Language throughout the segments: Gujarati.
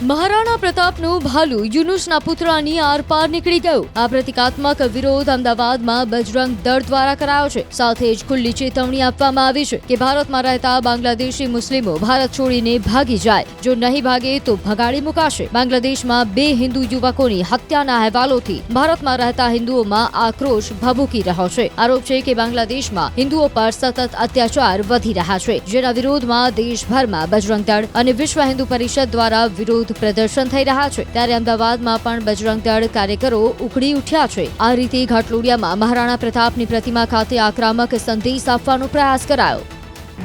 મહારાણા પ્રતાપનું ભાલું યુનુસના પુત્રની આરપાર નીકળી ગયું। આ પ્રતિકાત્મક વિરોધ અમદાવાદમાં બજરંગ દળ દ્વારા કરાયો છે। સાથે જ ખુલ્લી ચેતવણી આપવામાં આવી છે કે ભારતમાં રહેતા બાંગ્લાદેશી મુસ્લિમો ભારત છોડીને ભાગી જાય, જો નહીં ભાગે તો ભગાડી મુકાશે। બાંગ્લાદેશમાં 2 હિન્દુ યુવકોની હત્યાના અહેવાલોથી ભારતમાં રહેતા હિન્દુઓમાં આક્રોશ ભભૂકી રહ્યો છે। આરોપ છે કે બાંગ્લાદેશમાં હિન્દુઓ પર સતત અત્યાચાર વધી રહ્યા છે, જેના વિરોધમાં દેશભરમાં બજરંગ દળ અને વિશ્વ હિન્દુ પરિષદ દ્વારા વિરોધ પ્રદર્શન થઈ રહ્યા છે। ત્યારે અમદાવાદમાં પણ બજરંગ દળ કાર્યકરો ઉખડી ઉઠ્યા છે। આ રીતે ઘાટલોડિયામાં મહારાણા પ્રતાપની પ્રતિમા ખાતે આક્રમક સંદેશ આપવાનો પ્રયાસ કરાયો।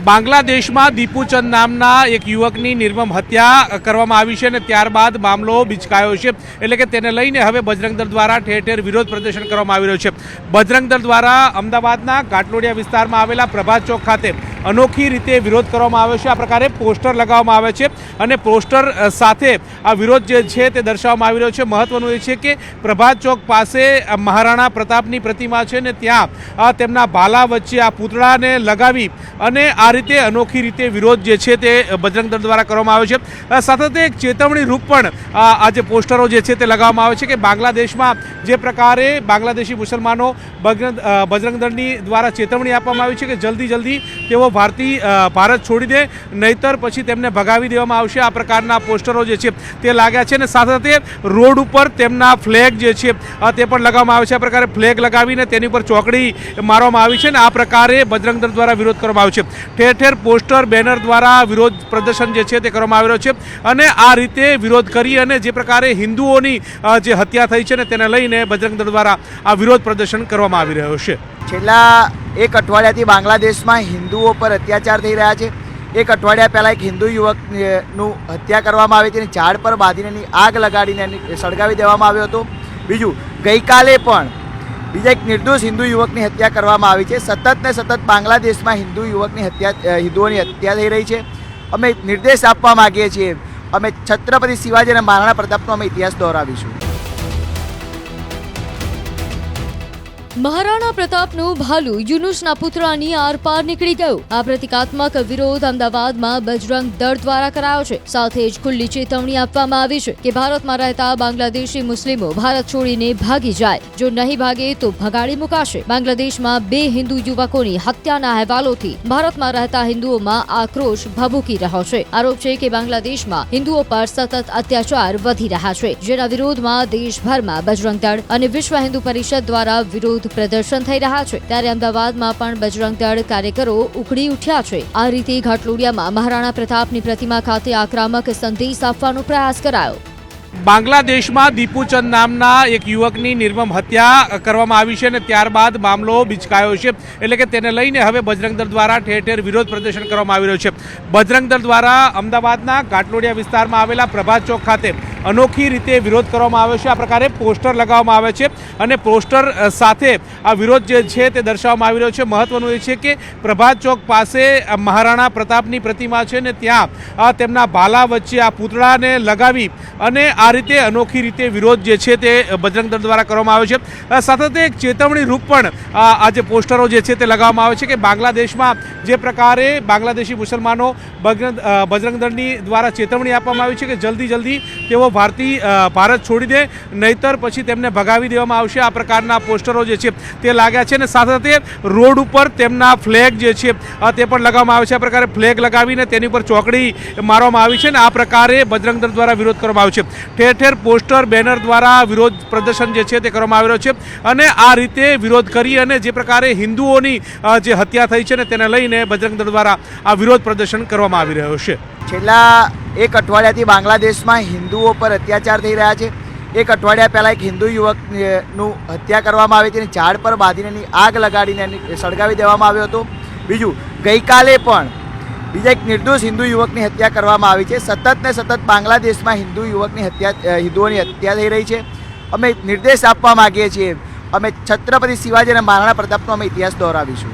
બાંગ્લાદેશમાં દીપુચંદ નામના એક યુવકની નિર્મમ હત્યા કરવામાં આવી છે અને ત્યારબાદ મામલો બિચકાયો છે, એટલે કે તેને લઈને હવે બજરંગ દળ દ્વારા ઠેર ઠેર વિરોધ પ્રદર્શન કરવામાં આવી રહ્યું છે। બજરંગ દળ દ્વારા અમદાવાદના ઘાટલોડિયા વિસ્તારમાં આવેલા પ્રભાત ચોક ખાતે અનોખી રીતે વિરોધ કરવામાં આવ્યો છે। આ પ્રકારે પોસ્ટર લગાવવામાં આવે છે અને પોસ્ટર સાથે આ વિરોધ જે છે તે દર્શાવવામાં આવી રહ્યો છે। મહત્વનું એ છે કે પ્રભાત ચોક પાસે મહારાણા પ્રતાપની પ્રતિમા છે ને ત્યાં તેમના ભાલા વચ્ચે આ પૂતળાને લગાવી અને આ રીતે અનોખી રીતે વિરોધ જે છે તે બજરંગ દળ દ્વારા કરવામાં આવ્યો છે। સાથે એક ચેતવણી રૂપ પણ આ જે પોસ્ટરો જે છે તે લગાવવામાં આવે છે કે બાંગ્લાદેશમાં જે પ્રકારે બાંગ્લાદેશી મુસલમાનો બજરંગ દળની દ્વારા ચેતવણી આપવામાં આવી છે કે જલ્દી તેઓ ભારત છોડી દે, નહીતર પછી તેમને ભગાવી દેવામાં આવશે। આ પ્રકારના પોસ્ટરો જે છે તે લાગ્યા છે અને સાથે રોડ ઉપર તેમના ફ્લેગ જે છે તે પણ લગાવવામાં આવે છે। આ પ્રકારે ફ્લેગ લગાવીને તેની પર ચોકડી મારવામાં આવી છે અને આ પ્રકારે બજરંગ દળ દ્વારા વિરોધ કરવામાં આવ્યો છે। ઠેર ઠેર પોસ્ટર બેનર દ્વારા વિરોધ પ્રદર્શન જે છે તે કરવામાં આવી રહ્યો છે અને આ રીતે વિરોધ કરી અને જે પ્રકારે હિન્દુઓની જે હત્યા થઈ છે ને તેને લઈને બજરંગ દળ દ્વારા આ વિરોધ પ્રદર્શન કરવામાં આવી રહ્યો છે। છેલ્લા એક અઠવાડિયાથી બાંગ્લાદેશમાં હિન્દુઓ પર અત્યાચાર થઈ રહ્યા છે। એક અઠવાડિયા પહેલાં એક હિન્દુ યુવકનું હત્યા કરવામાં આવી હતી અને ઝાડ પર બાંધીને આગ લગાડીને સળગાવી દેવામાં આવ્યો હતો। બીજું, ગઈકાલે પણ બીજા એક નિર્દોષ હિન્દુ યુવકની હત્યા કરવામાં આવી છે। સતત બાંગ્લાદેશમાં હિન્દુઓની હત્યા થઈ રહી છે। અમે નિર્દેશ આપવા માગીએ છીએ, અમે છત્રપતિ શિવાજી અને મહારાણા પ્રતાપનો અમે ઇતિહાસ દોહરાવીશું। મહારાણા પ્રતાપનું ભાલું યુનુસના પુત્રની આરપાર નીકળી ગયું। આ પ્રતિકાત્મક વિરોધ અમદાવાદમાં બજરંગ દળ દ્વારા કરાયો છે। સાથે જ ખુલ્લી ચેતવણી આપવામાં આવી છે કે ભારતમાં રહેતા બાંગ્લાદેશી મુસ્લિમો ભારત છોડીને ભાગી જાય, જો નહીં ભાગે તો ભગાડી મુકાશે। બાંગ્લાદેશમાં 2 હિન્દુ યુવકોની હત્યાના અહેવાલોથી ભારતમાં રહેતા હિન્દુઓમાં આક્રોશ ભભૂકી રહ્યો છે। આરોપ છે કે બાંગ્લાદેશમાં હિન્દુઓ પર સતત અત્યાચાર વધી રહ્યા છે, જેના વિરોધમાં દેશભરમાં બજરંગ દળ અને વિશ્વ હિન્દુ પરિષદ દ્વારા વિરોધ પ્રદર્શન થઈ રહ્યા છે। ત્યારે અમદાવાદમાં પણ બજરંગ દળ કાર્યકરો ઉખડી ઉઠ્યા છે। આ રીતે ઘાટલોડિયામાં મહારાણા પ્રતાપની પ્રતિમા ખાતે આક્રમક સંદેશ આપવાનો પ્રયાસ કરાયો। બાંગ્લાદેશમાં દીપુચંદ નામના એક યુવકની નિર્મમ હત્યા કરવામાં આવી છે અને ત્યારબાદ મામલો બિચકાયો છે, એટલે કે તેને લઈને હવે બજરંગ દળ દ્વારા ઠેર ઠેર વિરોધ પ્રદર્શન કરવામાં આવી રહ્યું છે। બજરંગ દળ દ્વારા અમદાવાદના ઘાટલોડિયા વિસ્તારમાં આવેલા પ્રભાત ચોક ખાતે અનોખી રીતે વિરોધ કરવામાં આવ્યો છે। આ પ્રકારે પોસ્ટર લગાવવામાં આવે છે અને પોસ્ટર સાથે આ વિરોધ જે છે તે દર્શાવવામાં આવી રહ્યો છે। મહત્વનું એ છે કે પ્રભાત ચોક પાસે મહારાણા પ્રતાપની પ્રતિમા છે ને ત્યાં તેમના ભાલા વચ્ચે આ પૂતળાને લગાવી અને આ રીતે અનોખી રીતે વિરોધ જે છે તે બજરંગ દળ દ્વારા કરવામાં આવ્યો છે। સાથે એક ચેતવણી રૂપ પણ આ જે પોસ્ટરો જે છે તે લગાવવામાં આવે છે કે બાંગ્લાદેશમાં જે પ્રકારે બાંગ્લાદેશી મુસલમાનો બજરંગ દળની દ્વારા ચેતવણી આપવામાં આવી છે કે જલ્દી તેઓ ભારત છોડી દે, નહીતર પછી તેમને ભગાવી દેવામાં આવશે। આ પ્રકારના પોસ્ટરો જે છે તે લાગ્યા છે અને સાથે રોડ ઉપર તેમના ફ્લેગ જે છે તે પણ લગાવવામાં આવે છે। આ પ્રકારે ફ્લેગ લગાવીને તેની પર ચોકડી મારવામાં આવી છે અને આ પ્રકારે બજરંગ દળ દ્વારા વિરોધ કરવામાં આવ્યો છે। ઠેર ઠેર પોસ્ટર બેનર દ્વારા વિરોધ પ્રદર્શન જે છે તે કરવામાં આવી રહ્યો છે અને આ રીતે વિરોધ કરી અને જે પ્રકારે હિન્દુઓની જે હત્યા થઈ છે ને તેને લઈને બજરંગ દળ દ્વારા આ વિરોધ પ્રદર્શન કરવામાં આવી રહ્યો છે। છેલ્લા એક અઠવાડિયાથી બાંગ્લાદેશમાં હિન્દુઓ પર અત્યાચાર થઈ રહ્યા છે। એક અઠવાડિયા પહેલાં એક હિન્દુ યુવકનું હત્યા કરવામાં આવી હતી અને ઝાડ પર બાંધીને આગ લગાડીને સળગાવી દેવામાં આવ્યો હતો। બીજું, ગઈકાલે પણ બીજા એક નિર્દોષ હિન્દુ યુવકની હત્યા કરવામાં આવી છે। સતત બાંગ્લાદેશમાં હિન્દુઓની હત્યા થઈ રહી છે। અમે નિર્દેશ આપવા માગીએ છીએ, અમે છત્રપતિ શિવાજી અને મહારાણા પ્રતાપનો અમે ઇતિહાસ દોહરાવીશું।